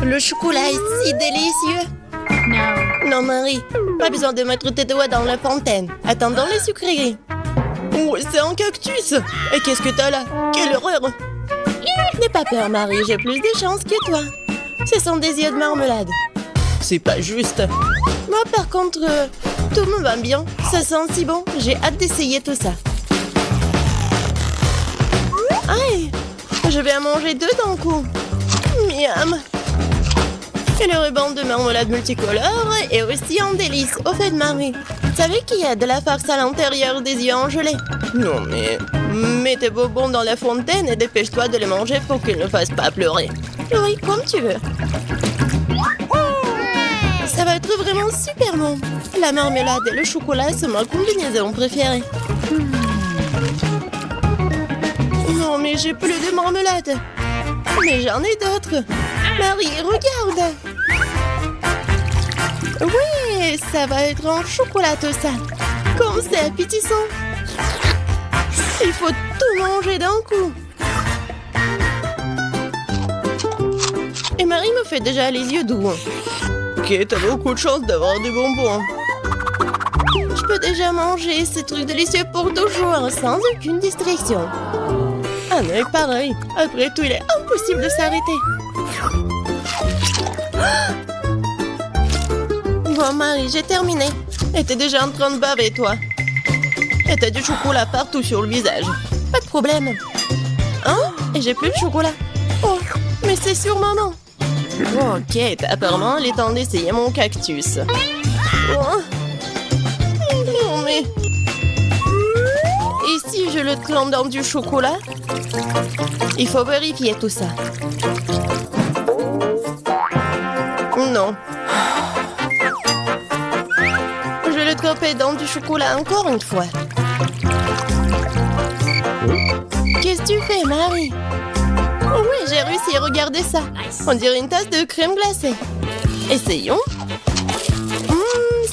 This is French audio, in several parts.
Le chocolat est si délicieux. Non, Marie, pas besoin de mettre tes doigts dans la fontaine. Attends dans les sucreries. Oh, c'est un cactus. Et qu'est-ce que t'as là? Quelle horreur. N'aie pas peur, Marie, j'ai plus de chance que toi. Ce sont des yeux de marmelade. C'est pas juste. Moi, par contre, tout me va bien. Ça sent si bon. J'ai hâte d'essayer tout ça. Aïe, je vais en manger deux d'un coup. Miam. Et le ruban de marmelade multicolore est aussi un délice. Au fait, Marie, tu savais qu'il y a de la farce à l'intérieur des yeux en gelée? Non, mais mets tes bonbons dans la fontaine et dépêche-toi de les manger pour qu'ils ne fassent pas pleurer. Oui, comme tu veux. Ça va être vraiment super bon. La marmelade et le chocolat sont ma combinaison préférée. Non, mais j'ai plus de marmelade. Mais j'en ai d'autres. Marie, regarde. Oui, ça va être en chocolat tout ça. Comme c'est appétissant. Il faut tout manger d'un coup. Et Marie me fait déjà les yeux doux. Ok, t'as beaucoup de chance d'avoir des bonbons. Je peux déjà manger ces trucs délicieux pour toujours, sans aucune distraction. Un œil pareil. Après tout, il est impossible de s'arrêter. Bon, Marie, j'ai terminé. Et t'es déjà en train de baver, toi. Et t'as du chocolat partout sur le visage. Pas de problème. Hein? Et j'ai plus de chocolat. Oh, mais c'est sûrement non. Ok, apparemment, il est temps d'essayer mon cactus. Oh. Non, mais... Et si je le trempe dans du chocolat? Il faut vérifier tout ça. Non. Je vais le tremper dans du chocolat encore une fois. Qu'est-ce que tu fais, Marie? Oh oui, j'ai réussi, regardez ça. On dirait une tasse de crème glacée. Essayons.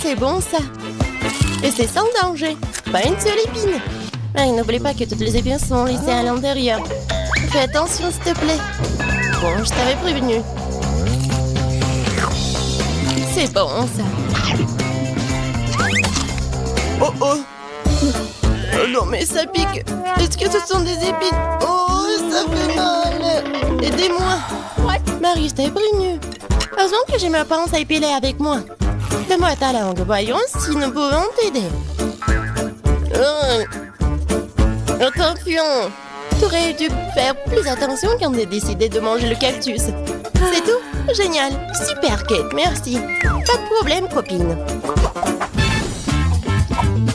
C'est bon ça. Et c'est sans danger. Pas une seule épine. Marie, n'oublie pas que toutes les épines sont laissées à l'intérieur. Fais attention, s'il te plaît. Bon, je t'avais prévenu. C'est bon, ça. Oh, oh. Oh non, mais ça pique. Est-ce que ce sont des épines? Oh, ça fait mal. Aidez-moi. Marie, je t'avais prévenu. Heureusement que j'ai ma pince à épiler avec moi. Fais-moi ta langue, voyons si nous pouvons t'aider. Attention. Tu aurais dû faire plus attention quand t'as décidé de manger le cactus. C'est tout? Génial. Super, Kate, merci. Pas de problème, copine.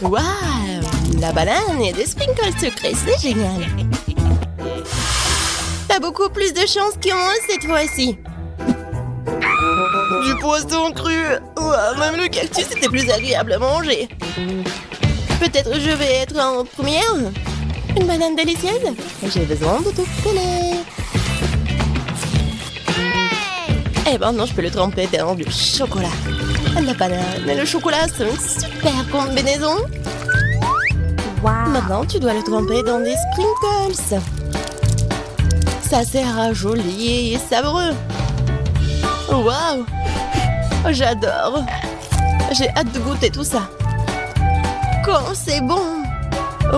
Waouh! La banane et des sprinkles sucrés, c'est génial. T'as beaucoup plus de chance que moi cette fois-ci. Du poisson cru. Wow, même le cactus était plus agréable à manger. Peut-être je vais être en première. Une banane délicieuse. J'ai besoin de tout coller. Eh ben non, je peux le tremper dans du chocolat. La banane et le chocolat, c'est une super combinaison. Wow. Maintenant, tu dois le tremper dans des sprinkles. Ça sera joli et savoureux. Waouh! J'adore. J'ai hâte de goûter tout ça. Comme c'est bon!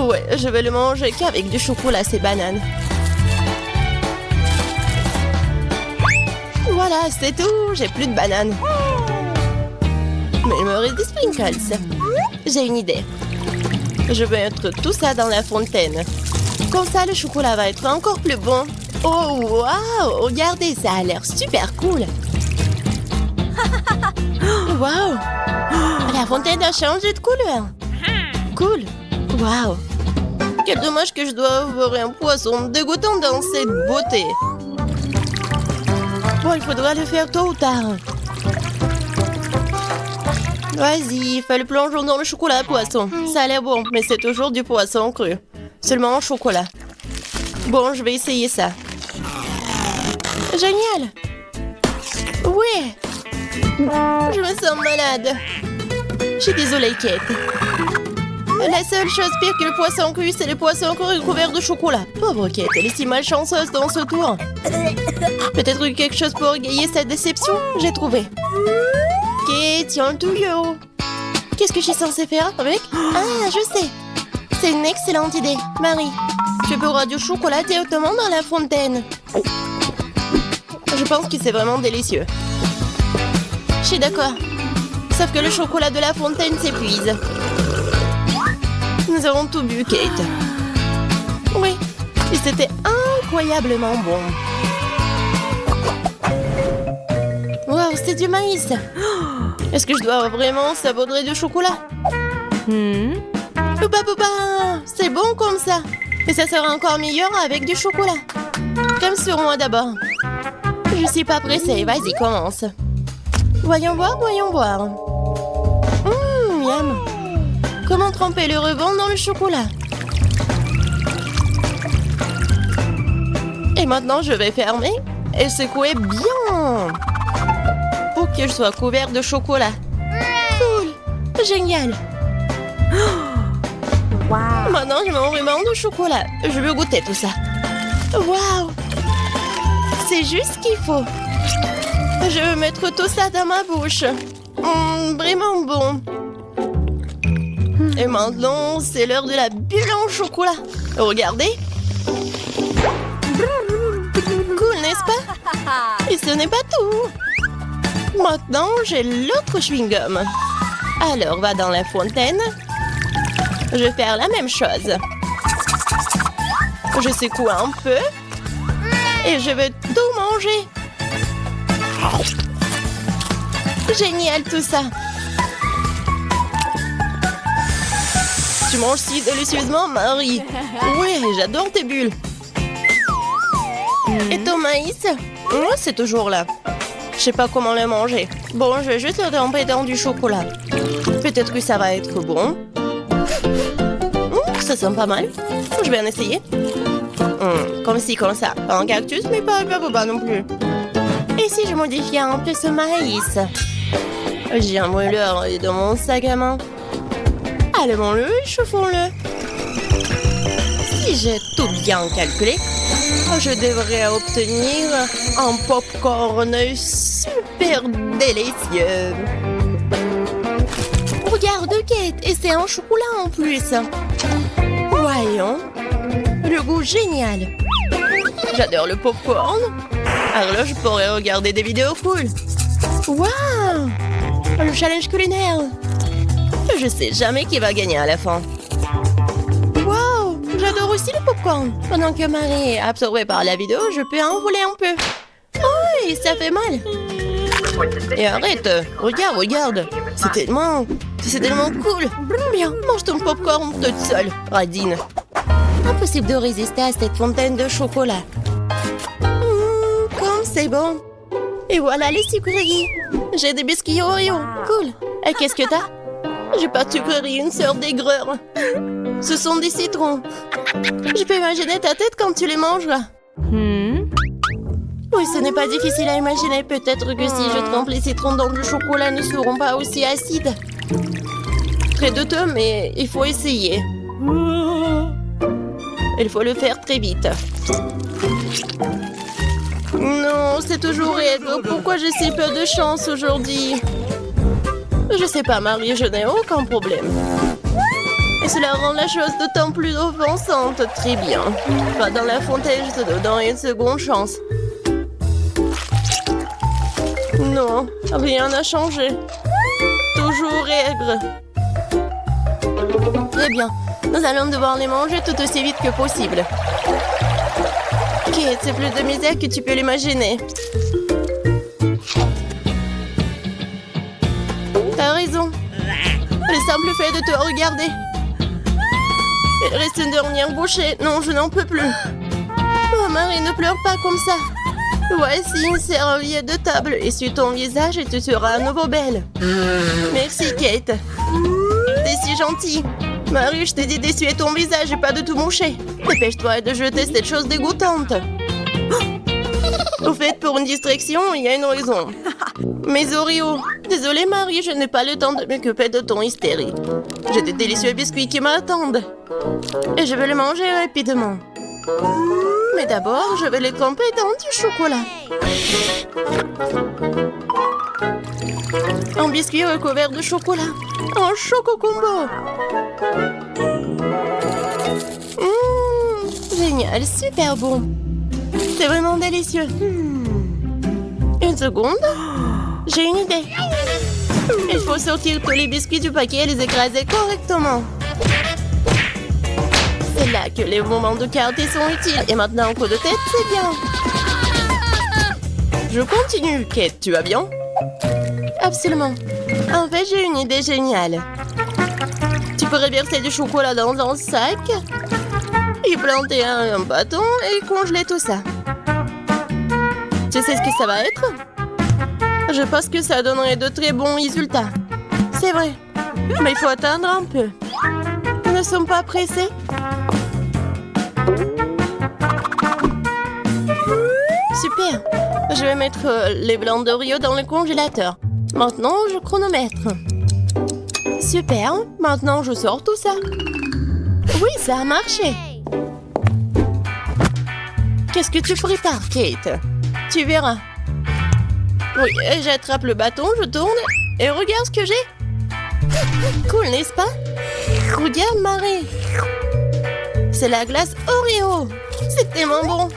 Ouais, je vais le manger qu'avec du chocolat, ces bananes. Voilà, c'est tout. J'ai plus de bananes. Mais il me reste des sprinkles. J'ai une idée. Je vais mettre tout ça dans la fontaine. Comme ça, le chocolat va être encore plus bon. Oh, waouh! Regardez, ça a l'air super cool. Waouh! La fontaine a changé de couleur. Cool. Waouh! Quel dommage que je dois avoir un poisson dégoûtant dans cette beauté. Bon, il faudra le faire tôt ou tard. Vas-y, fais le plongeon dans le chocolat, poisson. Ça a l'air bon, mais c'est toujours du poisson cru. Seulement en chocolat. Bon, je vais essayer ça. Génial! Oui! Je me sens malade. Je suis désolée, Kate. La seule chose pire que le poisson cru, c'est le poisson cru recouvert de chocolat. Pauvre Kate, elle est si malchanceuse dans ce tour. Peut-être quelque chose pour égayer cette déception. J'ai trouvé. Kate, tiens le tuyau. Qu'est-ce que je suis censée faire avec? Ah, je sais. C'est une excellente idée. Marie, tu pourras du chocolat directement dans la fontaine. Je pense que c'est vraiment délicieux. Je suis d'accord. Sauf que le chocolat de la fontaine s'épuise. Nous avons tout bu, Kate. Oui, et c'était incroyablement bon. Wow, c'est du maïs. Est-ce que je dois vraiment saupoudrer du chocolat? Poupa, poupa, c'est bon comme ça. Et ça sera encore meilleur avec du chocolat. Comme sur moi d'abord. Je suis pas pressée, vas-y, commence. Voyons voir, voyons voir. Miam. Comment tremper le rebond dans le chocolat? Et maintenant, je vais fermer et secouer bien pour que je sois couvert de chocolat. Cool. Génial. Wow. Maintenant, je m'en vraiment de chocolat. Je veux goûter tout ça. Waouh. C'est juste ce qu'il faut. Je veux mettre tout ça dans ma bouche. Vraiment bon. Et maintenant, c'est l'heure de la bulle en chocolat. Regardez. Cool, n'est-ce pas? Et ce n'est pas tout. Maintenant, j'ai l'autre chewing-gum. Alors, va dans la fontaine. Je vais faire la même chose. Je secoue un peu. Et je vais tout manger. Génial tout ça. Tu manges si délicieusement, Marie. Oui, j'adore tes bulles. Et ton maïs? Moi, c'est toujours là. Je sais pas comment le manger. Bon, je vais juste le tremper dans du chocolat. Peut-être que ça va être bon. Ça sent pas mal. Je vais en essayer. Comme ci, comme ça. Pas un cactus, mais pas non plus. Et si je modifiais un peu ce maïs? J'ai un brûleur dans mon sac à main. Allumons-le et chauffons-le. Si j'ai tout bien calculé, je devrais obtenir un popcorn super délicieux. Regarde, Kate, et c'est un chocolat en plus. Voyons. Le goût génial. J'adore le popcorn. Alors là, je pourrais regarder des vidéos cool. Waouh! Le challenge culinaire. Je sais jamais qui va gagner à la fin. Waouh! J'adore aussi le popcorn. Pendant que Marie est absorbée par la vidéo, je peux en voler un peu. Oh, ça fait mal. Et arrête. Regarde. C'est tellement cool. Bien, mange ton popcorn toute seule, radine. Impossible de résister à cette fontaine de chocolat. Comme c'est bon. Et voilà les sucreries. J'ai des biscuits Oreo. Cool. Et qu'est-ce que t'as? J'ai pas de sucrerie, une sœur d'aigreur. Ce sont des citrons. Je peux imaginer ta tête quand tu les manges. Oui, ce n'est pas difficile à imaginer. Peut-être que si je trempe les citrons dans du chocolat, ne seront pas aussi acides. Très douteux, mais il faut essayer. Il faut le faire très vite. Non, c'est toujours aigre. Pourquoi j'ai si peu de chance aujourd'hui? Je sais pas, Marie, je n'ai aucun problème. Et cela rend la chose d'autant plus offensante. Très bien. Va dans la fontaine, je te donne une seconde chance. Non, rien n'a changé. Toujours aigre. Très bien. Nous allons devoir les manger tout aussi vite que possible. Kate, c'est plus de misère que tu peux l'imaginer. T'as raison. Le simple fait de te regarder. Il reste une dernière bouchée. Non, je n'en peux plus. Oh, Marie, ne pleure pas comme ça. Voici une serviette de table. Essuie ton visage et tu seras à nouveau belle. Merci, Kate. T'es si gentille. Marie, je t'ai dit d'essuyer ton visage et pas de tout moucher. Dépêche-toi de jeter cette chose dégoûtante. Au fait, pour une distraction, il y a une raison. Mes Oreos. Désolée, Marie, je n'ai pas le temps de m'occuper de ton hystérie. J'ai des délicieux biscuits qui m'attendent. Et je vais les manger rapidement. Mais d'abord, je vais les tremper dans du chocolat. Un biscuit recouvert de chocolat. Un choco combo. Génial, super bon. C'est vraiment délicieux. Une seconde. J'ai une idée. Il faut sortir tous les biscuits du paquet et les écraser correctement. C'est là que les moments de quartier sont utiles. Et maintenant, un coup de tête, c'est bien. Je continue. Kate, tu vas bien? Absolument. En fait, j'ai une idée géniale. Tu pourrais verser du chocolat dans un sac, y planter un bâton et congeler tout ça. Tu sais ce que ça va être? Je pense que ça donnerait de très bons résultats. C'est vrai. Mais il faut attendre un peu. Nous ne sommes pas pressés. Super. Je vais mettre les blancs d'Oreo dans le congélateur. Maintenant, je chronomètre. Super. Maintenant, je sors tout ça. Oui, ça a marché. Qu'est-ce que tu prépares, Kate? Tu verras. Oui, j'attrape le bâton, je tourne et regarde ce que j'ai. Cool, n'est-ce pas? Regarde, Marie. C'est la glace Oreo. C'est tellement bon.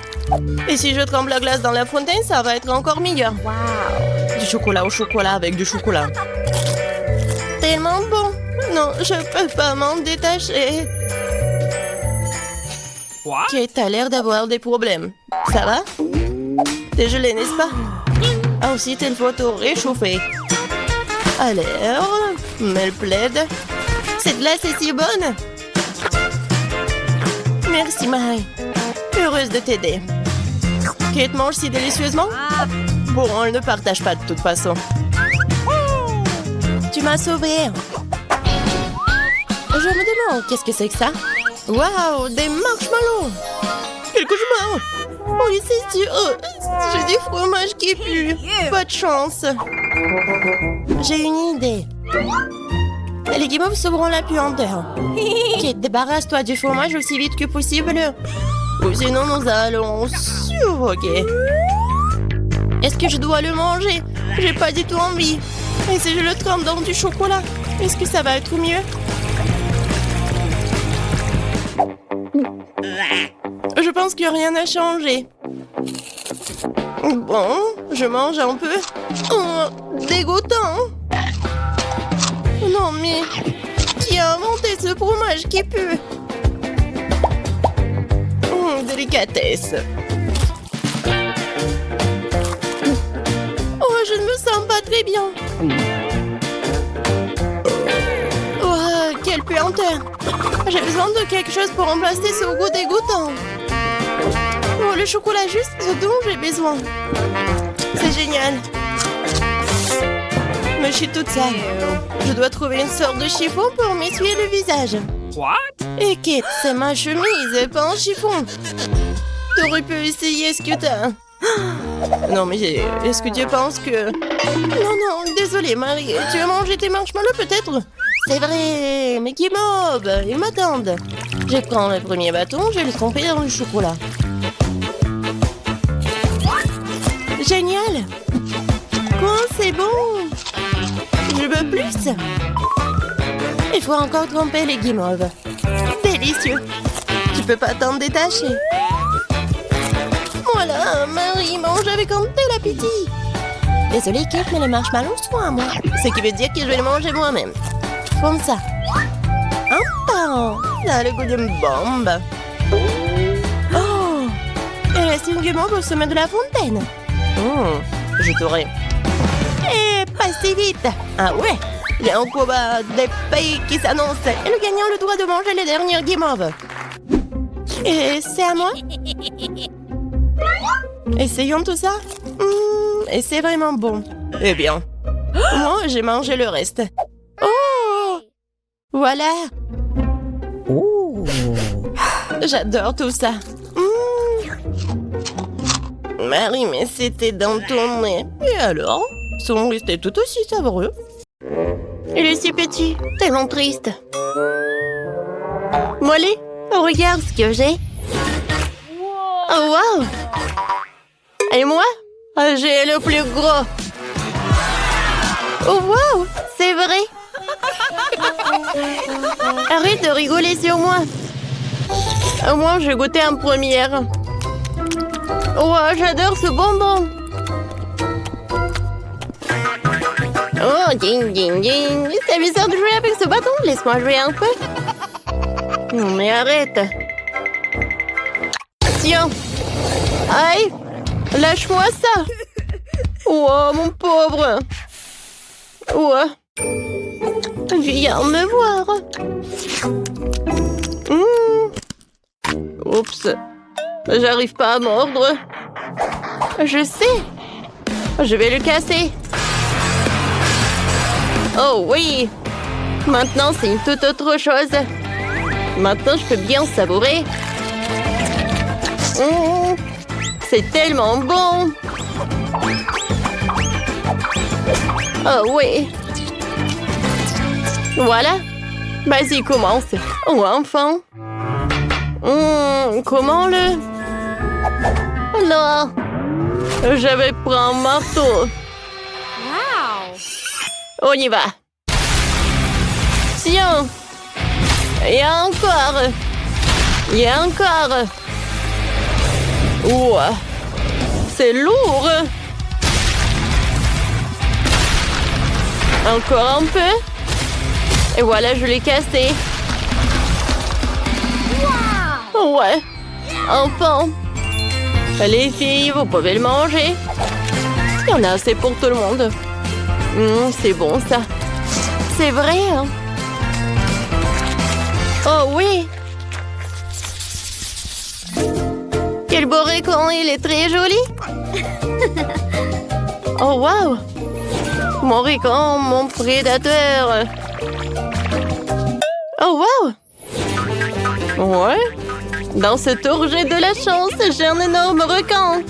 Et si je trempe la glace dans la fontaine, ça va être encore meilleur. Wow. Du chocolat au chocolat avec du chocolat. Tellement bon. Non, je peux pas m'en détacher. What? Kate a l'air d'avoir des problèmes. Ça va? T'es gelé, n'est-ce pas? Ensuite, il faut tout réchauffer. Alors, mets le plaid. Cette glace est si bonne. Merci, Marie. Heureuse de t'aider. Kate mange si délicieusement. Bon, elle ne partage pas de toute façon. Tu m'as sauvée. Je me demande, qu'est-ce que c'est que ça? Waouh, des marshmallows. Quel cauchemar. Oui, c'est sûr. J'ai du fromage qui pue. Pas de chance. J'ai une idée. Les guimauves sauveront la puanteur. Kate, débarrasse-toi du fromage aussi vite que possible. Ou sinon, nous allons suffoquer. Est-ce que je dois le manger? J'ai pas du tout envie. Et si je le trempe dans du chocolat, est-ce que ça va être mieux? Je pense que rien n'a changé. Bon, je mange un peu. Oh, dégoûtant. Non mais, qui a inventé ce fromage qui pue? Délicatesse. Oh, je ne me sens pas très bien. Oh, quelle puanteur. J'ai besoin de quelque chose pour remplacer ce goût dégoûtant. Oh, le chocolat juste ce dont j'ai besoin. C'est génial. Mais je suis toute sale. Je dois trouver une sorte de chiffon pour m'essuyer le visage. What? Et Kate, c'est ma chemise, pas un chiffon. T'aurais pu essayer ce que t'as. Non, mais est-ce que tu penses que... Non, désolée, Marie. Tu as mangé tes marshmallows, peut-être? C'est vrai, mais qui mob, ils m'attendent. Je prends le premier bâton, je vais le tremper dans le chocolat. Génial. Quoi, c'est bon. Je veux plus. Il faut encore tremper les guimauves. Délicieux. Tu peux pas t'en détacher. Voilà, Marie mange avec un tel appétit. Désolée, Kate, mais les marshmallows sont à moi. Ce qui veut dire que je vais les manger moi-même. Comme ça. Ça a le goût d'une bombe. Oh, il reste une guimauve au sommet de la fontaine. Je t'aurai. Et pas si vite. Ah ouais, il y a un combat des pays qui s'annonce. Et le gagnant a le droit de manger les dernières guimauves. Et c'est à moi. Essayons tout ça. Et c'est vraiment bon. Eh bien, moi, j'ai mangé le reste. Oh, voilà. Oh, j'adore tout ça. Marie, mais c'était dans ton nez. Et alors? sont restés tout aussi savoureux. Il est si petit, tellement triste. Molly, regarde ce que j'ai. Oh, wow! Et moi, j'ai le plus gros. Oh, wow! C'est vrai! Arrête de rigoler sur moi. Au moins, j'ai goûté en première. Oh, j'adore ce bonbon. Oh, ding, ding, ding. C'est bizarre de jouer avec ce bâton. Laisse-moi jouer un peu. Non, mais arrête. Tiens. Aïe. Lâche-moi ça. Oh, mon pauvre. Oh. Viens me voir. Oups. J'arrive pas à mordre. Je sais. Je vais le casser. Oh oui. Maintenant, c'est une toute autre chose. Maintenant, je peux bien savourer. C'est tellement bon. Oh oui. Voilà. Vas-y, commence. Oh, enfin. Comment le... Non. Je vais prendre un marteau. Wow. On y va. Tiens. Et encore. Et encore. Ouah. C'est lourd. Encore un peu. Et voilà, je l'ai cassé. Wow. Ouais. Enfin. Les filles, vous pouvez le manger. Il y en a assez pour tout le monde. C'est bon, ça. C'est vrai, hein? Oh, oui. Quel beau récon, il est très joli. Oh, wow. Mon récon, mon prédateur. Oh, wow. Ouais. Dans ce tour, j'ai de la chance. J'ai un énorme requin.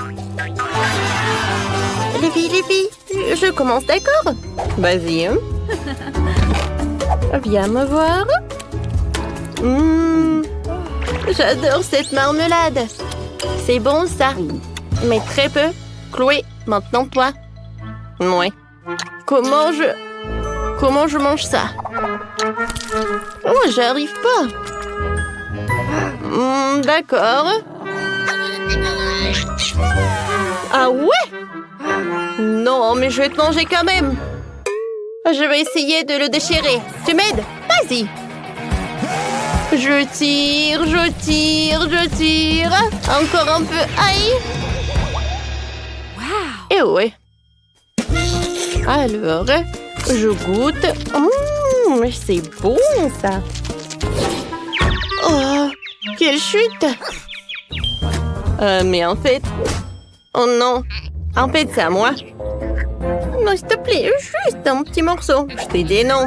Les filles, je commence, d'accord? Vas-y. Viens me voir. J'adore cette marmelade. C'est bon, ça. Mais très peu. Chloé, maintenant toi. Ouais. Comment je mange ça? Oh, j'arrive pas. D'accord. Ah ouais? Non, mais je vais te manger quand même. Je vais essayer de le déchirer. Tu m'aides? Vas-y. Je tire. Encore un peu. Aïe. Wow. Et ouais. Alors, je goûte. C'est bon, ça. Oh, quelle chute. Mais en fait... Oh non. En fait, c'est à moi. Non, s'il te plaît, juste un petit morceau. Je t'ai dit non.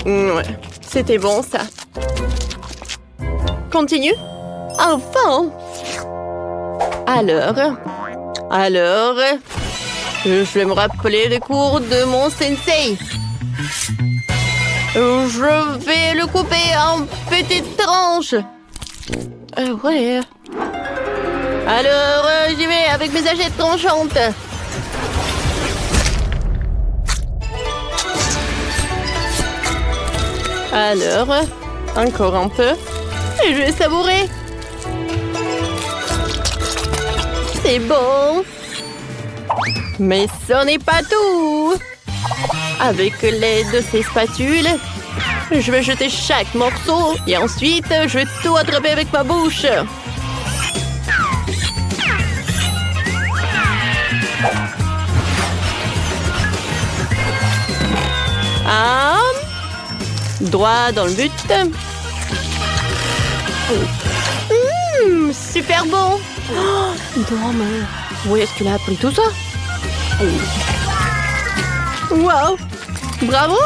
Ouais, c'était bon, ça. Continue. Enfin. Alors, je vais me rappeler les cours de mon sensei. Je vais le couper en petites tranches. Ouais. Alors, j'y vais avec mes agettes tranchantes. Alors, encore un peu. Et je vais savourer. C'est bon. Mais ce n'est pas tout. Avec l'aide de ces spatules, je vais jeter chaque morceau et ensuite, je vais tout attraper avec ma bouche. Droit dans le but. Super bon. Oh, non, mais où est-ce qu'il a appris tout ça? Wow. Bravo.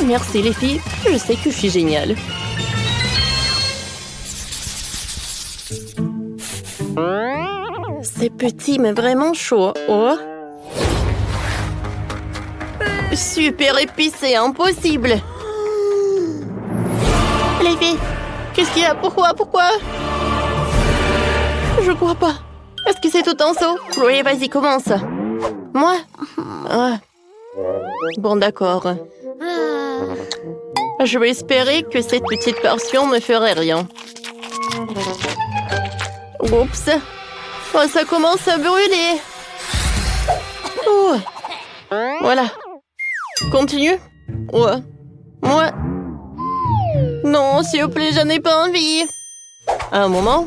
Merci les filles. Je sais que je suis géniale. C'est petit mais vraiment chaud. Oh, Super épicé, impossible. Les filles, qu'est-ce qu'il y a? Pourquoi? Je crois pas. Est-ce que c'est tout en saut? Chloé, vas-y, commence. Moi? Ah. Bon, d'accord. Je vais espérer que cette petite portion ne ferait rien. Oups. Oh, ça commence à brûler. Oh. Voilà. Continue. Ouais. Moi. Non, s'il vous plaît, j'en ai pas envie. Un moment.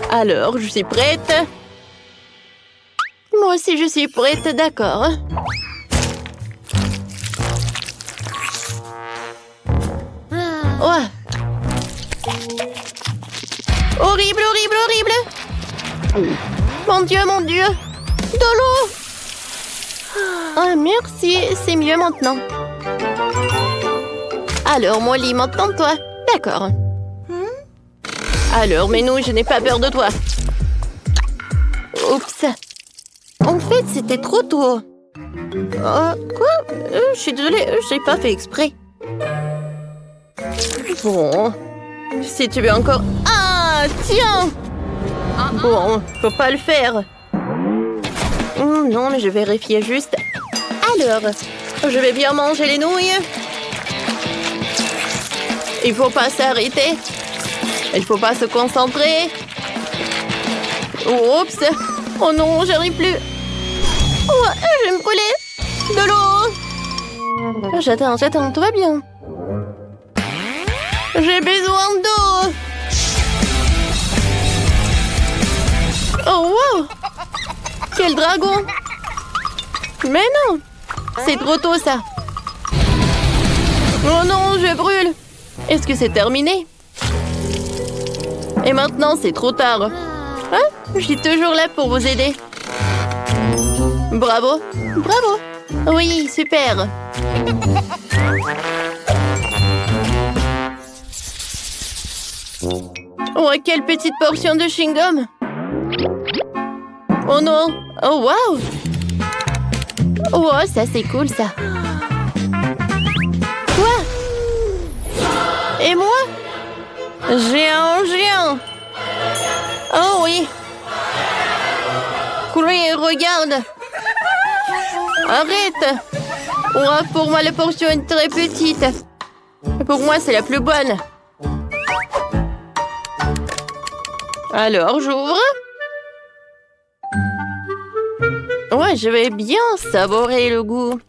Alors, je suis prête. Moi aussi, je suis prête, d'accord. Ouais. Horrible, horrible, horrible. Mon Dieu, mon Dieu. De l'eau. Ah, merci, c'est mieux maintenant. Alors, Molly, maintenant toi. D'accord. Alors, mais non, je n'ai pas peur de toi. Oups. En fait, c'était trop tôt. Quoi? Je suis désolée, j'ai pas fait exprès. Bon. Si tu veux encore... Ah, tiens! Bon, faut pas le faire. Non, mais je vérifiais juste. Alors, je vais bien manger les nouilles. Il faut pas s'arrêter. Il faut pas se concentrer. Oups. Oh non, j'arrive plus. Oh, je vais me brûler. De l'eau. J'attends, tout va bien. J'ai besoin d'eau. Oh, wow. Quel dragon. Mais non. C'est trop tôt, ça. Oh non, je brûle. Est-ce que c'est terminé? Et maintenant, c'est trop tard. Hein? Je suis toujours là pour vous aider. Bravo. Bravo. Oui, super. Oh, quelle petite portion de chewing-gum. Oh non. Oh, wow. Oh, ça, c'est cool, ça. Quoi? Et moi? Géant. Oh oui. Chloé, regarde. Arrête. Oh, pour moi, la portion est très petite. Pour moi, c'est la plus bonne. Alors, j'ouvre. Ouais, je vais bien savourer le goût.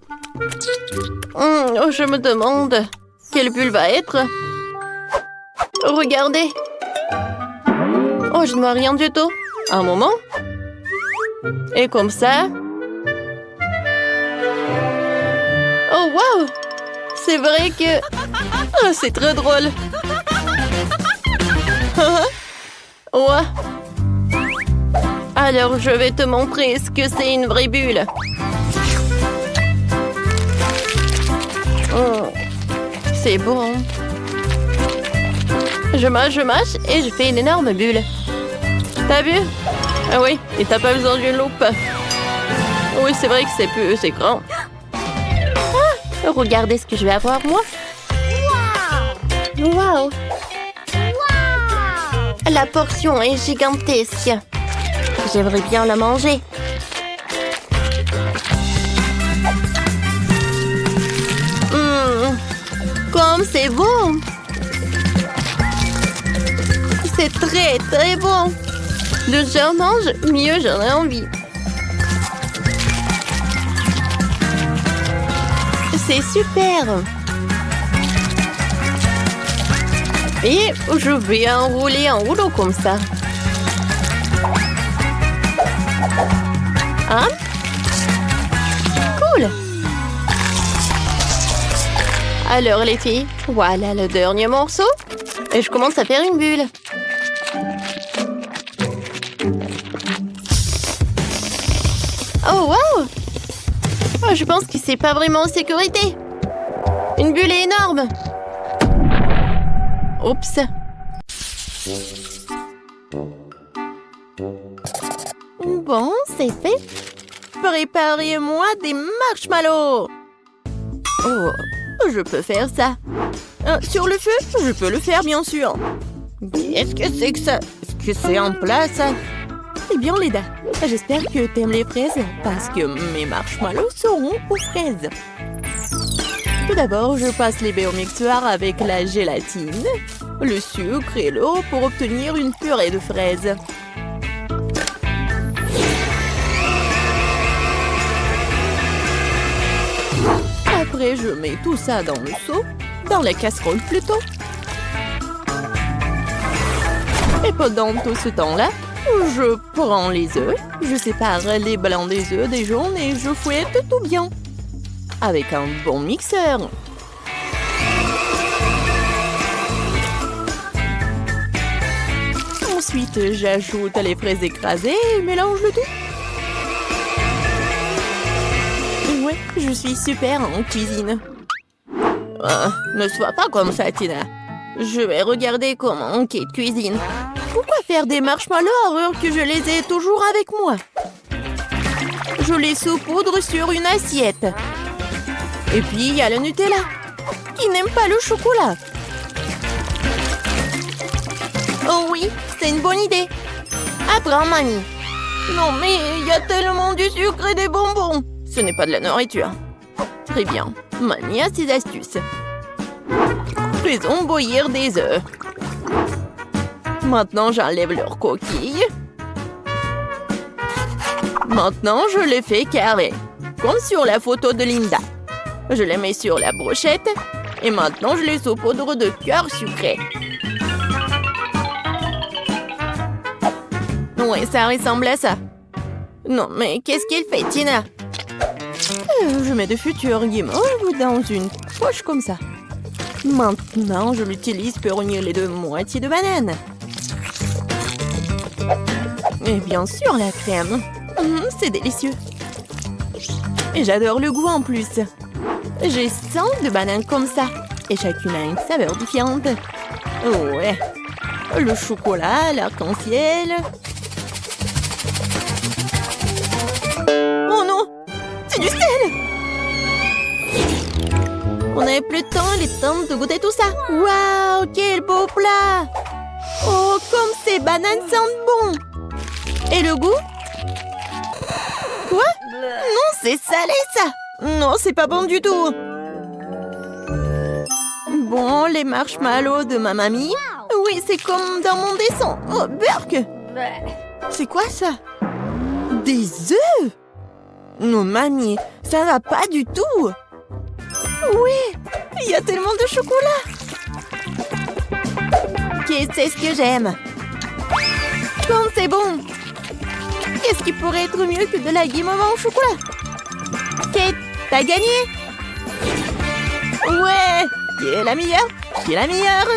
Oh, je me demande quelle bulle va être. Regardez. Oh, je ne vois rien du tout. Un moment. Et comme ça. Oh, wow. C'est vrai que... Oh, c'est très drôle. Ouais. Alors, je vais te montrer ce que c'est une vraie bulle. Oh, c'est bon. Je mâche et je fais une énorme bulle. T'as vu? Ah oui, et t'as pas besoin d'une loupe. Oui, c'est vrai que c'est grand. Ah, regardez ce que je vais avoir, moi. Wow! La portion est gigantesque. J'aimerais bien la manger. Comme c'est bon! C'est très, très bon! Plus j'en mange, mieux j'en ai envie. C'est super! Et je vais enrouler en rouleau comme ça. Hein? Cool! Alors les filles, voilà le dernier morceau. Et je commence à faire une bulle. Oh wow! Oh, je pense que c'est pas vraiment en sécurité. Une bulle est énorme. Oups. Bon, c'est fait. Préparez-moi des marshmallows. Oh, je peux faire ça. Sur le feu, je peux le faire, bien sûr. Qu'est-ce que c'est que ça? Est-ce que c'est en place? Eh bien, Leda, j'espère que t'aimes les fraises parce que mes marshmallows seront aux fraises. Tout d'abord, je passe les baies au mixeur avec la gélatine, le sucre et l'eau pour obtenir une purée de fraises. Après, je mets tout ça dans le seau, dans la casserole plutôt. Et pendant tout ce temps-là, je prends les œufs, je sépare les blancs des œufs des jaunes et je fouette tout bien. Avec un bon mixeur. Ensuite, j'ajoute les fraises écrasées et mélange le tout. Ouais, je suis super en cuisine. Ne sois pas comme ça, Tina. Je vais regarder comment Kate cuisine. Pourquoi faire des marshmallows alors que je les ai toujours avec moi? Je les saupoudre sur une assiette. Et puis, il y a le Nutella. Qui n'aime pas le chocolat? Oh oui, c'est une bonne idée. Apprends, mamie. Non, mais il y a tellement du sucre et des bonbons. Ce n'est pas de la nourriture. Très bien. Mamie a ses astuces. Faisons bouillir des œufs. Maintenant, j'enlève leurs coquilles. Maintenant, je les fais carrés. Comme sur la photo de Linda. Je les mets sur la brochette. Et maintenant, je les saupoudre de cœur sucré. Ouais, ça ressemble à ça. Non, mais qu'est-ce qu'il fait, Tina? Je mets de futurs guimauves dans une poche comme ça. Maintenant, je l'utilise pour unir les deux moitiés de banane. Et bien sûr, la crème. C'est délicieux. Et j'adore le goût en plus. J'ai 100 de bananes comme ça. Et chacune a une saveur différente. Ouais. Le chocolat, l'arc-en-ciel. Oh non! C'est du sel! On n'avait plus de temps, il est temps de goûter tout ça. Waouh, quel beau plat! Oh, comme ces bananes sentent bon! Et le goût? Quoi? Non, c'est salé ça! Non, c'est pas bon du tout! Bon, les marshmallows de ma mamie. Oui, c'est comme dans mon dessin. Oh, Burk! C'est quoi ça? Des œufs? Non, mamie, ça va pas du tout! Oui, il y a tellement de chocolat! Qu'est-ce que j'aime? Comme c'est bon! Qu'est-ce qui pourrait être mieux que de la guimauve au chocolat? Kate, t'as gagné! Ouais! Qui est la meilleure? Qui est la meilleure?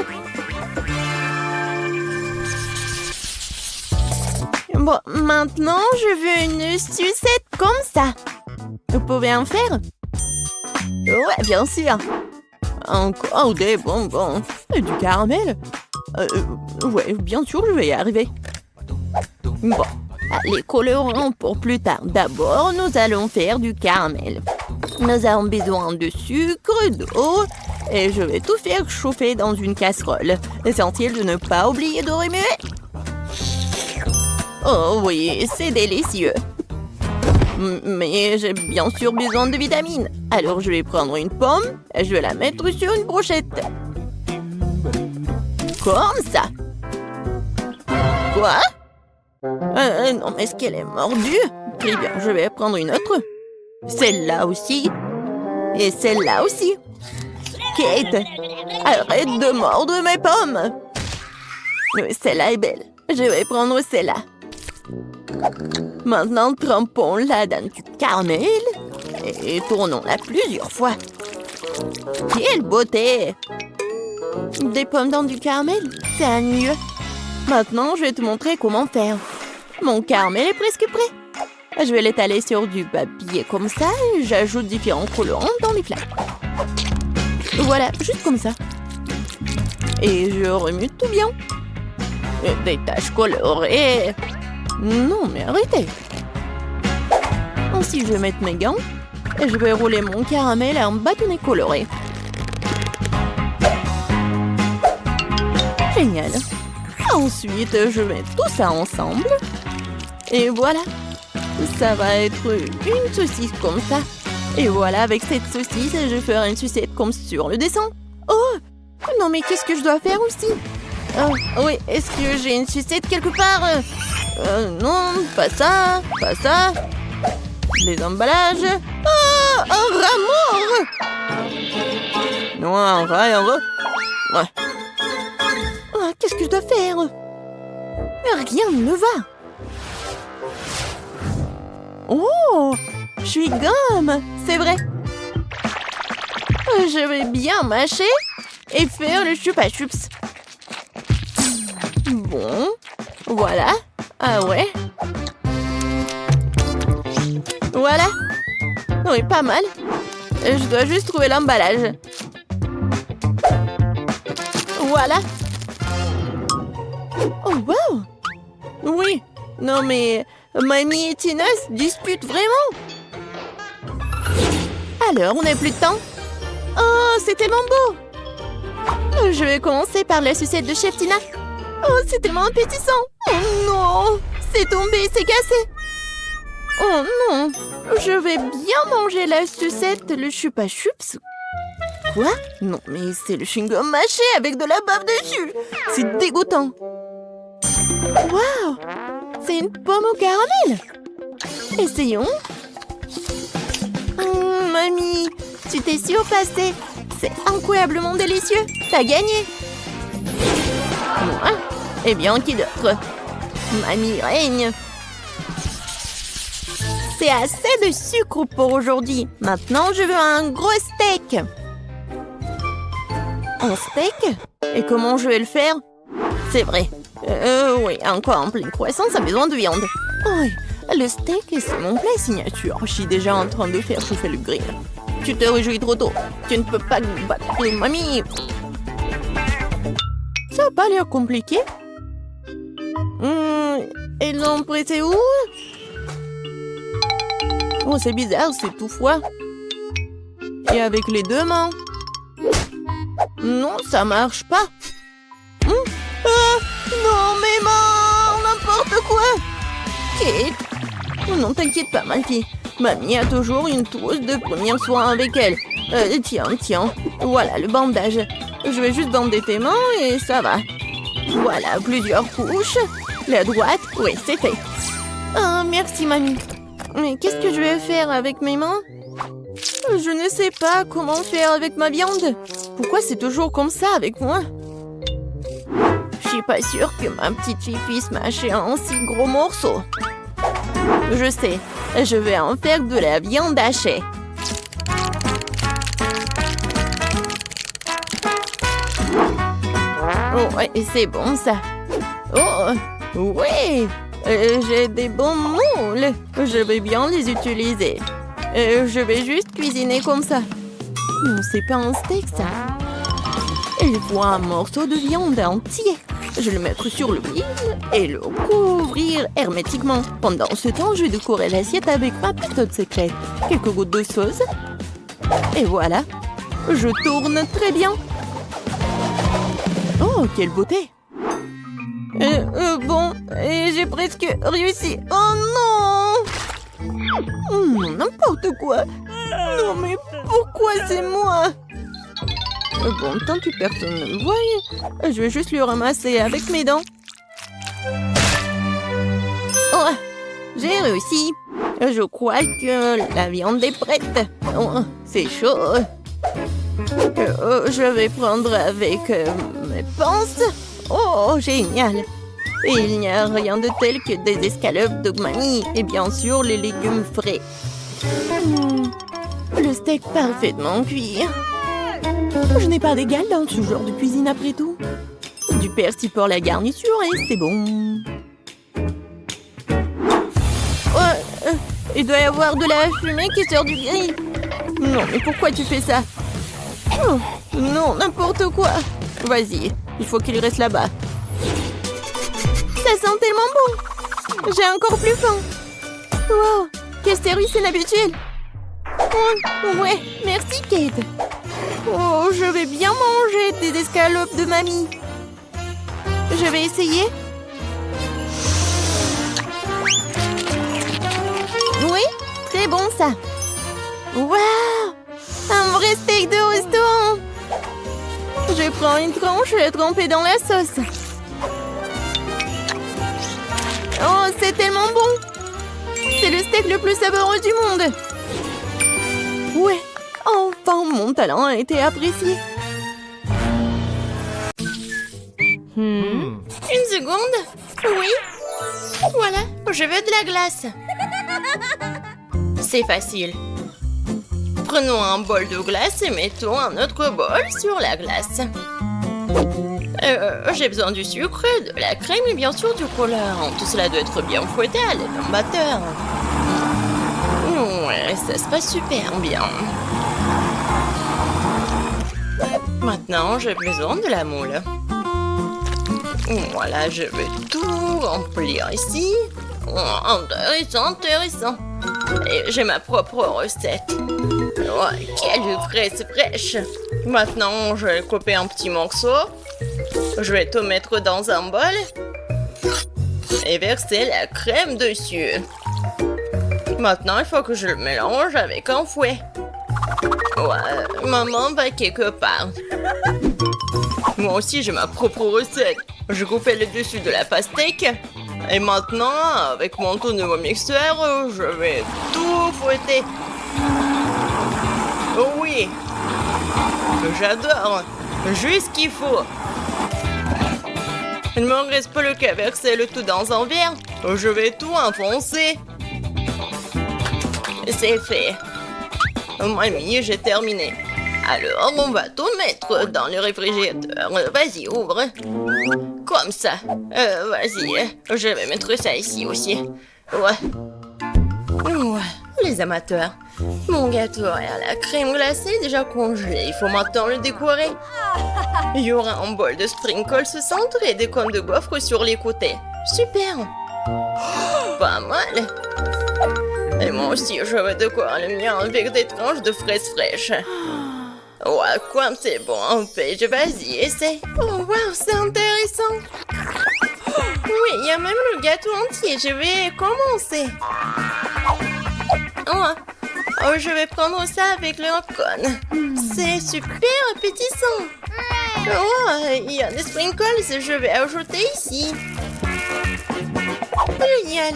Bon, maintenant, je veux une sucette comme ça. Vous pouvez en faire? Ouais, bien sûr. Encore des bonbons. Et du caramel? Ouais, bien sûr, je vais y arriver. Bon, les colorants pour plus tard. D'abord, nous allons faire du caramel. Nous avons besoin de sucre, d'eau, et je vais tout faire chauffer dans une casserole. Essentiel de ne pas oublier de remuer. Oh oui, c'est délicieux. Mais j'ai bien sûr besoin de vitamines. Alors je vais prendre une pomme et je vais la mettre sur une brochette. Comme ça. Quoi? Non, mais est-ce qu'elle est mordue? Très bien, je vais prendre une autre. Celle-là aussi. Et celle-là aussi. Kate, arrête de mordre mes pommes. Celle-là est belle. Je vais prendre celle-là. Maintenant, trempons-la dans du caramel et tournons-la plusieurs fois. Quelle beauté! Des pommes dans du caramel, c'est ennuyeux. Maintenant, je vais te montrer comment faire. Mon caramel est presque prêt. Je vais l'étaler sur du papier comme ça et j'ajoute différents colorants dans les flaques. Voilà, juste comme ça. Et je remue tout bien. Des taches colorées. Non, mais arrêtez. Ensuite, je vais mettre mes gants et je vais rouler mon caramel en bâtonnet coloré. Génial. Ensuite, je mets tout ça ensemble. Et voilà. Ça va être une saucisse comme ça. Et voilà, avec cette saucisse, je vais faire une sucette comme sur le dessin. Oh! Non, mais qu'est-ce que je dois faire aussi? Oh, oui, est-ce que j'ai une sucette quelque part? Non, pas ça, pas ça. Les emballages. Ah, un rat mort! Non, un rat. Ouais. Ah, qu'est-ce que je dois faire? Rien ne va. Oh, je suis gomme, c'est vrai. Je vais bien mâcher et faire le chupa-chups. Bon, voilà. Ah ouais. Voilà. Oui, pas mal. Je dois juste trouver l'emballage. Voilà. Oh, wow. Oui. Non, mais Mamie et Tina se disputent vraiment. Alors, on n'a plus de temps. Oh, c'est tellement beau. Je vais commencer par la sucette de Chef Tina. Oh, c'est tellement appétissant. Oh non, c'est tombé, c'est cassé. Oh non, je vais bien manger la sucette, le chupa-chups. Quoi? Non, mais c'est le chewing-gum mâché avec de la bave dessus. C'est dégoûtant. Waouh, c'est une pomme au caramel. Essayons. Mamie, tu t'es surpassée. C'est incroyablement délicieux. T'as gagné. Moi? Eh bien, qui d'autre? Mamie règne. C'est assez de sucre pour aujourd'hui. Maintenant, je veux un gros steak. Un steak? Et comment je vais le faire? C'est vrai. Oui, encore en pleine croissance, a besoin de viande. Oui, le steak, c'est mon plat signature. Je suis déjà en train de faire chauffer le grill. Tu te réjouis trop tôt. Tu ne peux pas battre mamie. Ça n'a pas l'air compliqué. Ils l'ont prêté où? Oh, c'est bizarre, c'est tout froid. Et avec les deux mains? Non, ça marche pas. Non, mes mains, n'importe quoi. Kate. Oh non, t'inquiète pas, ma fille. Mamie a toujours une trousse de premiers soins avec elle. Tiens. Voilà le bandage. Je vais juste bander tes mains et ça va. Voilà, plusieurs couches. La droite, oui, c'est fait. Oh, merci, mamie. Mais qu'est-ce que je vais faire avec mes mains? Je ne sais pas comment faire avec ma viande. Pourquoi c'est toujours comme ça avec moi? Je suis pas sûre que ma petite fille puisse mâcher un si gros morceau. Je sais, je vais en faire de la viande hachée. Oh, ouais, c'est bon ça. Oh, ouais, j'ai des bons moules. Je vais bien les utiliser. Je vais juste cuisiner comme ça. Non, c'est pas un steak ça. Il faut un morceau de viande entier. Je vais le mettre sur le grill et le couvrir hermétiquement. Pendant ce temps, je vais décorer l'assiette avec ma méthode secrète. Quelques gouttes de sauce. Et voilà. Je tourne très bien. Oh, quelle beauté! Bon, j'ai presque réussi. Oh non! N'importe quoi. Non, mais pourquoi c'est moi? Bon, tant que personne ne me voit, je vais juste le ramasser avec mes dents. Oh, j'ai réussi. Je crois que la viande est prête. Oh, c'est chaud. Je vais prendre avec mes pinces. Oh, génial. Et il n'y a rien de tel que des escalopes de mamie et bien sûr les légumes frais. Le steak parfaitement cuit. Je n'ai pas d'égal dans ce genre de cuisine après tout. Du persil pour la garniture et c'est bon. Oh, il doit y avoir de la fumée qui sort du grill. Non, mais pourquoi tu fais ça? Oh, non, n'importe quoi. Vas-y, il faut qu'il reste là-bas. Ça sent tellement bon. J'ai encore plus faim. Wow, quel service inhabituel. Oh, ouais, merci Kate. Oh, je vais bien manger tes escalopes de mamie. Je vais essayer. Oui, très bon ça. Waouh, un vrai steak de restaurant. Je prends une tranche trempée dans la sauce. Oh, c'est tellement bon. C'est le steak le plus savoureux du monde. Ouais, enfin mon talent a été apprécié. Une seconde. Oui. Voilà, je veux de la glace. C'est facile. Prenons un bol de glace et mettons un autre bol sur la glace. J'ai besoin du sucre, de la crème et bien sûr du colorant. Tout cela doit être bien fouetté à l'aide d'un batteur. Ouais, ça se passe super bien. Maintenant, j'ai besoin de la moule. Voilà, je vais tout remplir ici. Intéressant, intéressant. Et j'ai ma propre recette. Ouais, quelle fraise fraîche. Maintenant, je vais couper un petit morceau. Je vais tout mettre dans un bol. Et verser la crème dessus. Maintenant, il faut que je le mélange avec un fouet. Ouais, maman va quelque part. Moi aussi, j'ai ma propre recette. Je coupais le dessus de la pastèque. Et maintenant, avec mon tout nouveau mixeur, je vais tout fouetter. Oh oui, j'adore. Juste ce qu'il faut. Il ne me reste plus qu'à verser le tout dans un verre. Je vais tout enfoncer. C'est fait. Mamie, j'ai terminé. Alors, on va tout mettre dans le réfrigérateur. Vas-y, ouvre. Comme ça. Vas-y, je vais mettre ça ici aussi. Ouais, les amateurs. Mon gâteau à la crème glacée est déjà congelé. Il faut maintenant le décorer. Il y aura un bol de sprinkles au centre et des cônes de gaufres sur les côtés. Super. Pas mal. Et moi aussi, je vais décorer le mien avec des tranches de fraises fraîches. Ouais, comme c'est bon, Paige, vas-y, essaie. Oh, wow, c'est intéressant. Oui, il y a même le gâteau entier. Je vais commencer. Je vais prendre ça avec le cône. C'est super appétissant. Oh, il y a des sprinkles, je vais ajouter ici. Génial.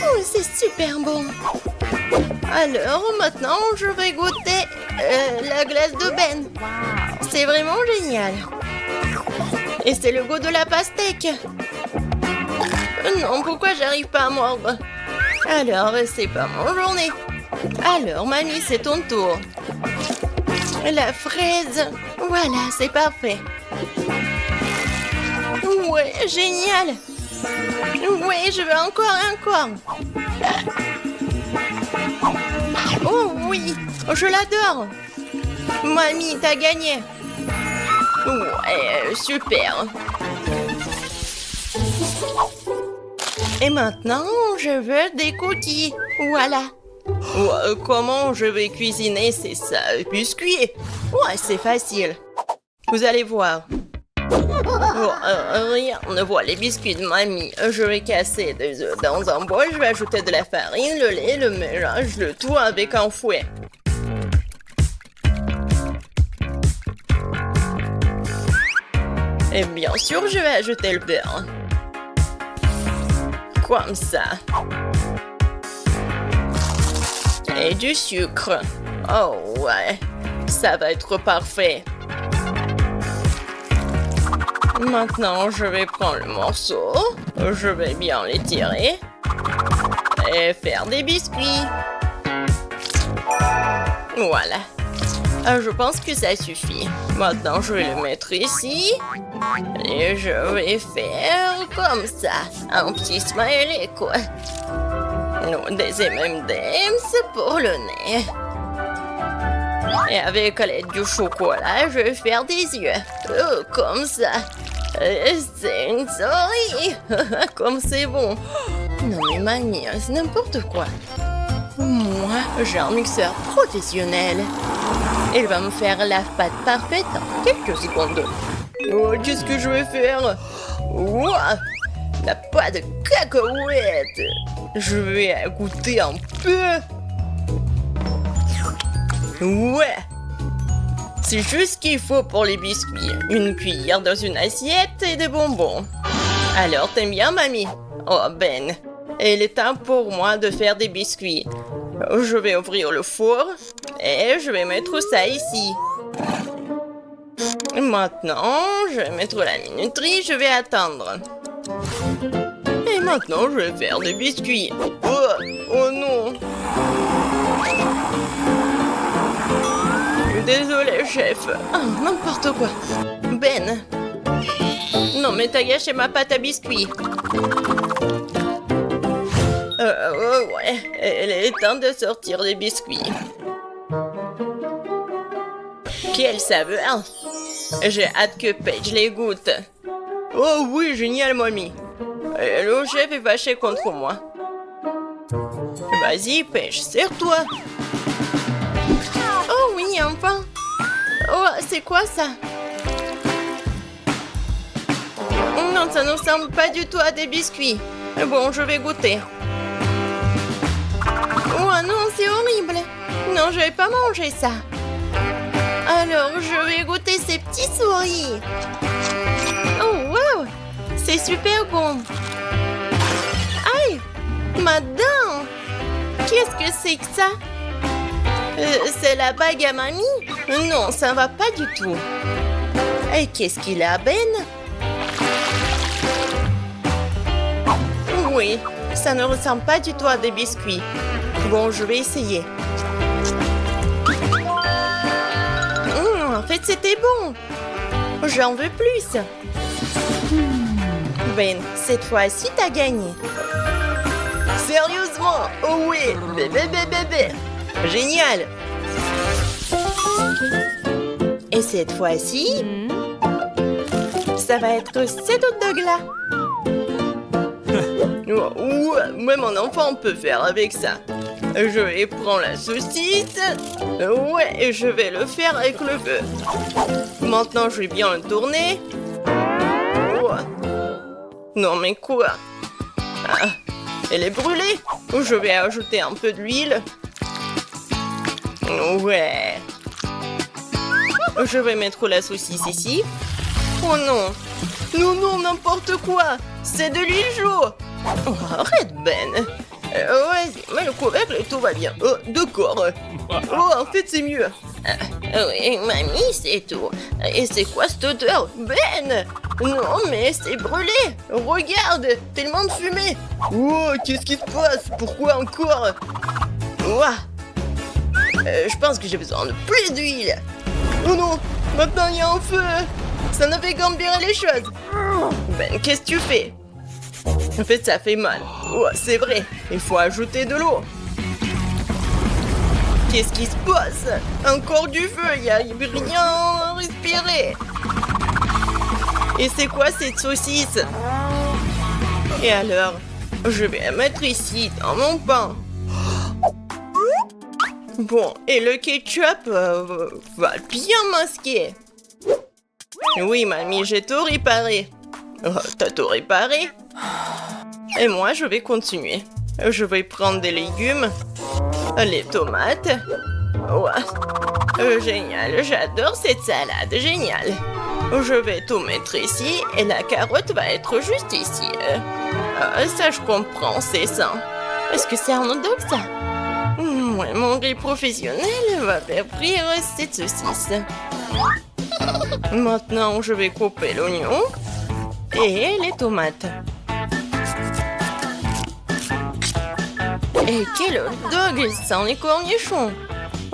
Oh, c'est super bon. Alors, maintenant, je vais goûter la glace de Ben. C'est vraiment génial. Et c'est le goût de la pastèque. Non, pourquoi j'arrive pas à mordre? Alors, c'est pas mon journée. Alors, mamie, c'est ton tour. La fraise. Voilà, c'est parfait. Ouais, génial. Ouais, je veux encore. Oh oui, je l'adore. Mamie, t'as gagné. Ouais, super. Et maintenant, je veux des cookies. Voilà. Ouais, comment je vais cuisiner ces biscuits? Ouais, c'est facile. Vous allez voir. Rien ne voit les biscuits de mamie. Je vais casser des œufs dans un bol. Je vais ajouter de la farine, le lait, le mélange, le tout avec un fouet. Et bien sûr, je vais ajouter le beurre. Comme ça. Et du sucre. Oh ouais, ça va être parfait. Maintenant, je vais prendre le morceau. Je vais bien l'étirer. Et faire des biscuits. Voilà. Je pense que ça suffit. Maintenant, je vais le mettre ici. Et je vais faire comme ça. Un petit smiley, quoi. Des M&M's pour le nez. Et avec l'aide du chocolat, je vais faire des yeux. Comme ça. C'est une souris. Comme c'est bon. Non mais mamie, c'est n'importe quoi. Moi, j'ai un mixeur professionnel. Il va me faire la pâte parfaite en quelques secondes. Oh, qu'est-ce que je vais faire? Ouah, la pâte de cacahuètes. Je vais goûter un peu. Ouais. C'est juste ce qu'il faut pour les biscuits. Une cuillère dans une assiette et des bonbons. Alors, t'aimes bien, mamie? Oh, Ben. Il est temps pour moi de faire des biscuits. Je vais ouvrir le four et je vais mettre ça ici. Maintenant, je vais mettre la minuterie, je vais attendre. Et maintenant, je vais faire des biscuits. Oh non. Désolé, chef. Oh, n'importe quoi. Ben. Non, mais t'as gâché ma pâte à biscuits. Ouais, il est temps de sortir des biscuits. Quelle saveur! J'ai hâte que Paige les goûte. Oh oui, génial, mamie. Le chef est fâché contre moi. Vas-y, Paige, serre-toi. Oh oui, enfin. Oh, c'est quoi ça? Non, ça ne ressemble pas du tout à des biscuits. Bon, je vais goûter. Oh non, c'est horrible. Non, je vais pas manger ça. Alors, je vais goûter ces petits souris. Oh, wow. C'est super bon. Aïe, ma dent. Qu'est-ce que c'est que ça? C'est la bague à mamie? Non, ça va pas du tout. Et qu'est-ce qu'il a, Ben? Oui, ça ne ressemble pas du tout à des biscuits. Bon, je vais essayer. En fait, c'était bon. J'en veux plus. Ben, cette fois-ci, t'as gagné. Sérieusement? Oh oui, bébé. Génial. Et cette fois-ci, ça va être 7 autres de glas. Ouais, mon enfant peut faire avec ça. Je vais prendre la saucisse. Ouais, et je vais le faire avec le feu. Maintenant, je vais bien le tourner. Ouais. Non, mais quoi? Ah, elle est brûlée. Je vais ajouter un peu d'huile. Ouais. Je vais mettre la saucisse ici. Oh non. Non, n'importe quoi. C'est de l'huile chaude. Oh, arrête, Ben. Vas-y, mets le couvercle et tout va bien. Oh, d'accord. Oh, en fait, c'est mieux. Oui, mamie, c'est tout. Et c'est quoi cette odeur? Ben! Non, mais c'est brûlé. Regarde, tellement de fumée. Oh, qu'est-ce qui se passe? Pourquoi encore? Ouah. Je pense que j'ai besoin de plus d'huile. Oh non, maintenant il y a un feu. Ça ne fait qu'empirer les choses. Ben, qu'est-ce que tu fais? En fait, ça fait mal. Oh, c'est vrai, il faut ajouter de l'eau. Qu'est-ce qui se passe? Encore du feu, il n'y a rien à respirer. Et c'est quoi cette saucisse? Et alors, je vais la mettre ici, dans mon pain. Bon, et le ketchup va bien masquer. Oui, mamie, j'ai tout réparé. Oh, t'as tout réparé? Et moi, je vais continuer. Je vais prendre des légumes, les tomates. Ouais. Génial, j'adore cette salade, génial. Je vais tout mettre ici et la carotte va être juste ici. Ça, je comprends, c'est ça. Est-ce que c'est un hot dog, ça? Ouais, mon grill professionnel va faire frire cette saucisse. Maintenant, je vais couper l'oignon et les tomates. Et quel hot dog sans les cornichons!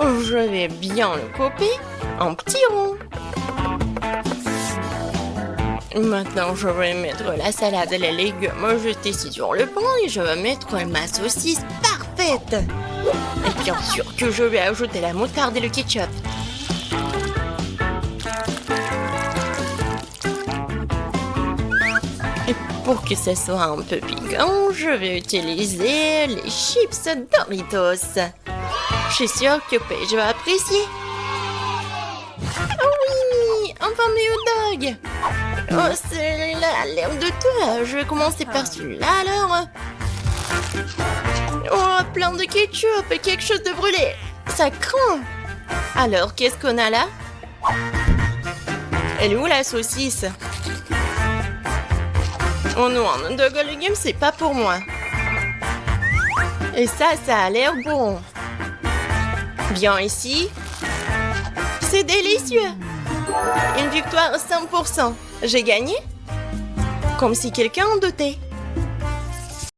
Je vais bien le couper en petits ronds. Maintenant, je vais mettre la salade et les légumes juste ici sur le pain et je vais mettre ma saucisse parfaite. Et bien sûr que je vais ajouter la moutarde et le ketchup. Pour que ce soit un peu piquant, je vais utiliser les chips Doritos. Je suis sûre que Paige va apprécier. Oh oui, un fameux hot dog. Oh, celui-là a l'air de toi. Je vais commencer par celui-là alors. Oh, plein de ketchup et quelque chose de brûlé. Ça craint. Alors, qu'est-ce qu'on a là? Elle est où la saucisse? Oh non, un hot dog aux légumes, c'est pas pour moi. Et ça a l'air bon. Viens ici. C'est délicieux. Une victoire à 100%. J'ai gagné? Comme si quelqu'un en doutait.